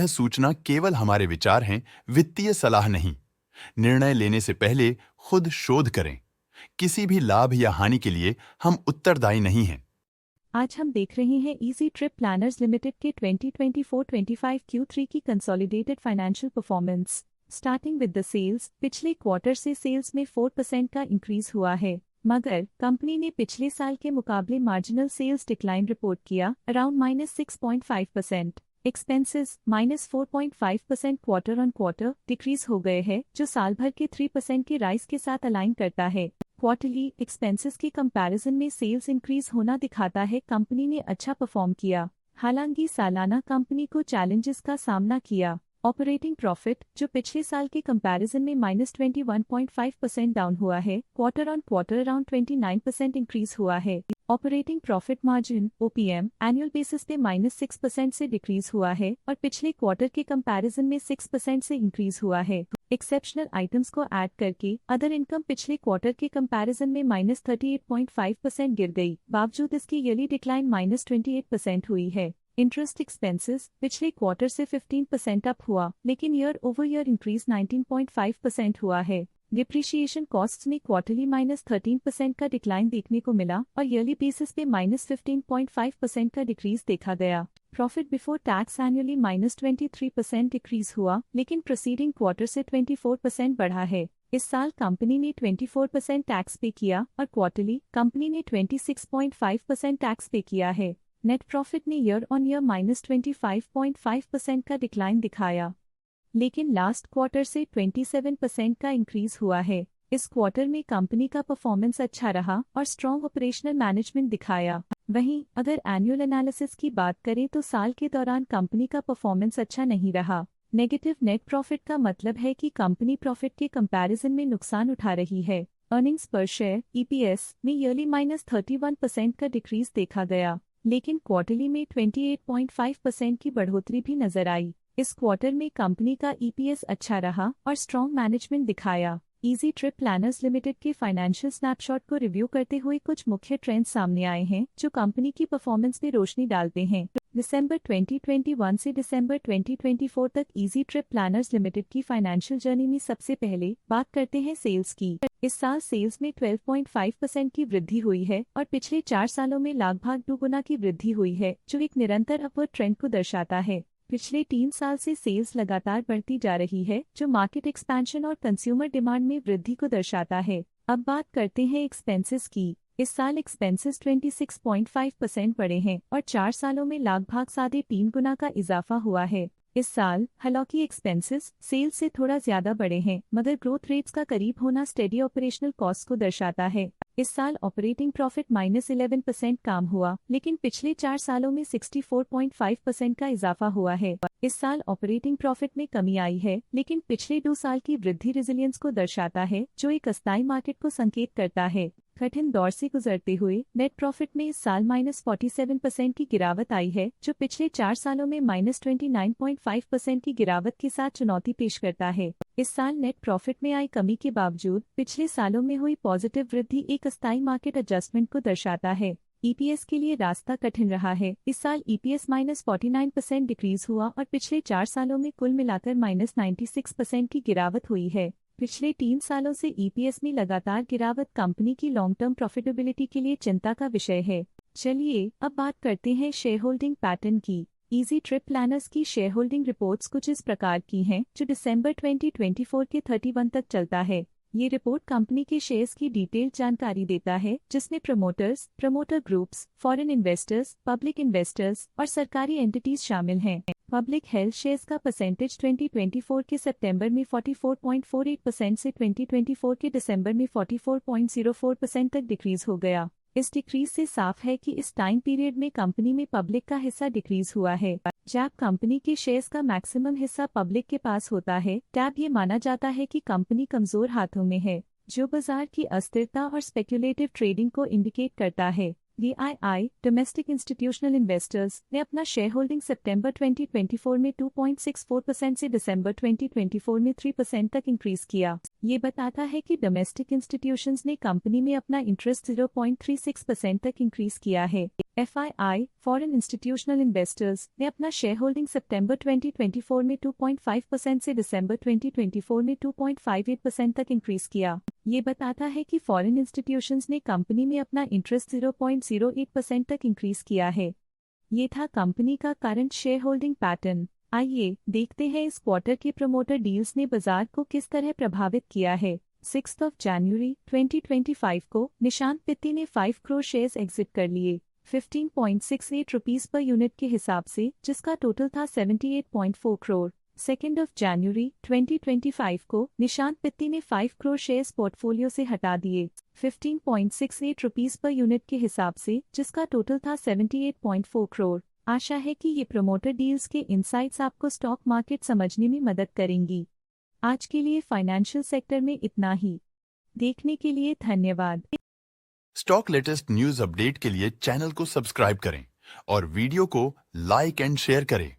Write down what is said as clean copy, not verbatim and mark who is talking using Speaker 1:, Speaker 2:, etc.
Speaker 1: सूचना केवल हमारे विचार हैं, वित्तीय सलाह नहीं। निर्णय लेने से पहले खुद शोध करें। किसी भी लाभ या हानि के लिए हम उत्तरदायी नहीं हैं।
Speaker 2: आज हम देख रहे हैं इजी ट्रिप प्लानर्स लिमिटेड के 2024-25 Q3 की consolidated financial performance. Starting with the sales, पिछले क्वार्टर से सेल्स में 4% का इंक्रीज हुआ है, मगर कंपनी ने पिछले साल के मुकाबले मार्जिनल सेल्स डिक्लाइन रिपोर्ट किया, around -6.5%। Expenses -4.5% quarter on quarter decrease हो गए हैं, जो साल भर के 3% के राइज के साथ अलाइन करता है। क्वार्टरली एक्सपेंसेस के कंपैरिजन में सेल्स इंक्रीज होना दिखाता है कंपनी ने अच्छा परफॉर्म किया। हालांकि सालाना कंपनी को चैलेंजेस का सामना किया। ऑपरेटिंग प्रॉफिट, जो पिछले साल के कंपैरिजन में -21.5% डाउन हुआ है, quarter on quarter around 29% increase हुआ है। Operating profit margin (OPM) annual basis पे -6% से डिक्रीज हुआ है और पिछले क्वार्टर के कंपैरिजन में 6% से इंक्रीज हुआ है। एक्सेप्शनल आइटम्स को ऐड करके अदर इनकम पिछले क्वार्टर के कंपैरिजन में -38.5% गिर गई, बावजूद इसकी ईयरली डिक्लाइन -28% हुई है। इंटरेस्ट एक्सपेंसेस पिछले क्वार्टर से 15% अप हुआ, लेकिन ईयर ओवर ईयर इंक्रीज 19.5% हुआ है। डिप्रिशिएशन कॉस्ट्स में क्वार्टरली -13% का डिक्लाइन देखने को मिला और ईयरली बेसिस पे -15.5% का डिक्रीज देखा गया। Profit before tax annually -23% decrease हुआ, लेकिन प्रीसीडिंग क्वार्टर से 24% बढ़ा है। इस साल कंपनी ने 24% टैक्स पे किया और क्वार्टरली कंपनी ने 26.5% टैक्स पे किया है। नेट प्रॉफिट ने ईयर ऑन ईयर -25.5% का डिक्लाइन दिखाया, लेकिन लास्ट क्वार्टर से 27% का इंक्रीज हुआ है। इस क्वार्टर में कंपनी का परफॉर्मेंस अच्छा रहा और स्ट्रॉन्ग ऑपरेशनल मैनेजमेंट दिखाया। वहीं अगर एनुअल एनालिसिस की बात करें तो साल के दौरान कंपनी का परफॉर्मेंस अच्छा नहीं रहा। नेगेटिव नेट प्रॉफिट का मतलब है कि कंपनी प्रॉफिट के कंपैरिजन में नुकसान उठा रही है। अर्निंग्स पर शेयर (EPS) में ईयरली -31% का डिक्रीज देखा गया, लेकिन क्वार्टरली में 28.5% की बढ़ोतरी भी नजर आई। इस क्वार्टर में कंपनी का EPS अच्छा रहा और स्ट्रॉन्ग मैनेजमेंट दिखाया। इजी ट्रिप प्लानर्स लिमिटेड के फाइनेंशियल स्नैपशॉट को रिव्यू करते हुए कुछ मुख्य ट्रेंड्स सामने आए हैं जो कंपनी की परफॉर्मेंस में रोशनी डालते हैं। दिसंबर 2021 से दिसंबर 2024 तक इजी ट्रिप प्लानर्स लिमिटेड की फाइनेंशियल जर्नी में सबसे पहले बात करते हैं सेल्स की। इस साल सेल्स में 12.5% की वृद्धि हुई है और पिछले 4 सालों में लगभग 2 गुना की वृद्धि हुई है, जो एक निरंतर अपवर्ड ट्रेंड को दर्शाता है। पिछले 3 साल से सेल्स लगातार बढ़ती जा रही है, जो मार्केट एक्सपेंशन और कंज्यूमर डिमांड में वृद्धि को दर्शाता है। अब बात करते हैं एक्सपेंसेस की। इस साल एक्सपेंसेस 26.5% बढ़े हैं और 4 सालों में लगभग 3.5 गुना का इजाफा हुआ है। इस साल हालांकि एक्सपेंसेस सेल्स से थोड़ा ज्यादा बढ़े हैं, मगर ग्रोथ रेट्स का करीब होना स्टेडी ऑपरेशनल कॉस्ट को दर्शाता है। इस साल ऑपरेटिंग प्रॉफिट -11% कम हुआ, लेकिन पिछले 4 सालों में 64.5% का इजाफा हुआ है। इस साल ऑपरेटिंग प्रॉफिट में कमी आई है, लेकिन पिछले 2 साल की वृद्धि रेजिलियंस को दर्शाता है, जो एक अस्थायी मार्केट को संकेत करता है। कठिन दौर से गुजरते हुए नेट प्रॉफिट में इस साल -47% की गिरावट आई है, जो पिछले 4 सालों में -29.5% की गिरावट के साथ चुनौती पेश करता है। इस साल नेट प्रॉफिट में आई कमी के बावजूद पिछले सालों में हुई पॉजिटिव वृद्धि एक अस्थायी मार्केट एडजस्टमेंट को दर्शाता है। EPS के लिए रास्ता कठिन रहा है। इस साल EPS -49% डिक्रीज हुआ और पिछले 4 सालों में कुल मिलाकर -96% की गिरावट हुई है। पिछले 3 सालों से EPS में लगातार गिरावट कंपनी की लॉन्ग टर्म प्रॉफिटेबिलिटी के लिए चिंता का विषय है। चलिए अब बात करते हैं शेयर होल्डिंग पैटर्न की। इजी ट्रिप प्लानर्स की शेयर होल्डिंग रिपोर्ट्स कुछ इस प्रकार की हैं, जो दिसंबर 2024 के 31 तक चलता है। ये रिपोर्ट कंपनी के शेयर्स की डिटेल्ड जानकारी देता है, जिसमें promoters, promoter groups, foreign investors, public investors और सरकारी एंटिटीज शामिल हैं। पब्लिक हेल्थ शेयर्स का परसेंटेज 2024 के सितंबर में 44.48% से 2024 के दिसंबर में 44.04% तक डिक्रीज हो गया। इस डिक्रीज से साफ है कि इस टाइम पीरियड में कंपनी में पब्लिक का हिस्सा डिक्रीज हुआ है। जब कंपनी के शेयर्स का मैक्सिमम हिस्सा पब्लिक के पास होता है, तब ये माना जाता है कि कंपनी कमजोर हाथों में है, जो बाजार की अस्थिरता और स्पेक्युलेटिव ट्रेडिंग को इंडिकेट करता है। DII डोमेस्टिक इंस्टीट्यूशनल इन्वेस्टर्स ने अपना शेयर होल्डिंग सितंबर 2024 में 2.64% से दिसंबर 2024 में 3% तक इंक्रीज किया। ये बताता है कि डोमेस्टिक इंस्टीट्यूशंस ने कंपनी में अपना इंटरेस्ट 0.36% तक इंक्रीज किया है। FII फॉरेन इंस्टीट्यूशनल इन्वेस्टर्स ने अपना शेयर होल्डिंग सितंबर 2024 में 2.5% से दिसंबर 2024 में 2.58% तक इंक्रीज किया। ये बताता है कि फॉरेन इंस्टीट्यूशंस ने कंपनी में अपना इंटरेस्ट 0.08% तक इंक्रीज किया है। ये था कंपनी का करंट शेयर होल्डिंग पैटर्न। आइए देखते हैं इस क्वार्टर के प्रमोटर डील्स ने बाजार को किस तरह प्रभावित किया है। 6 जनवरी 2025 को निशांत पित्ती ने 5 करोड़ शेयर्स एग्जिट कर लिए 15.68 रुपीस पर यूनिट के हिसाब से, जिसका टोटल था 78.4 करोड़। 2 जनवरी 2025 को निशांत पित्ती ने 5 करोड़ शेयर्स पोर्टफोलियो से हटा दिए 15.68 रुपीस पर यूनिट के हिसाब से, जिसका टोटल था 78.4 करोड़। आशा है कि ये प्रमोटर डील्स के इनसाइट्स आपको स्टॉक मार्केट समझने में मदद करेंगी। आज के लिए फाइनेंशियल सेक्टर में इतना ही। देखने के लिए धन्यवाद।
Speaker 1: स्टॉक लेटेस्ट न्यूज अपडेट के लिए चैनल को सब्सक्राइब करें और वीडियो को लाइक एंड शेयर करें।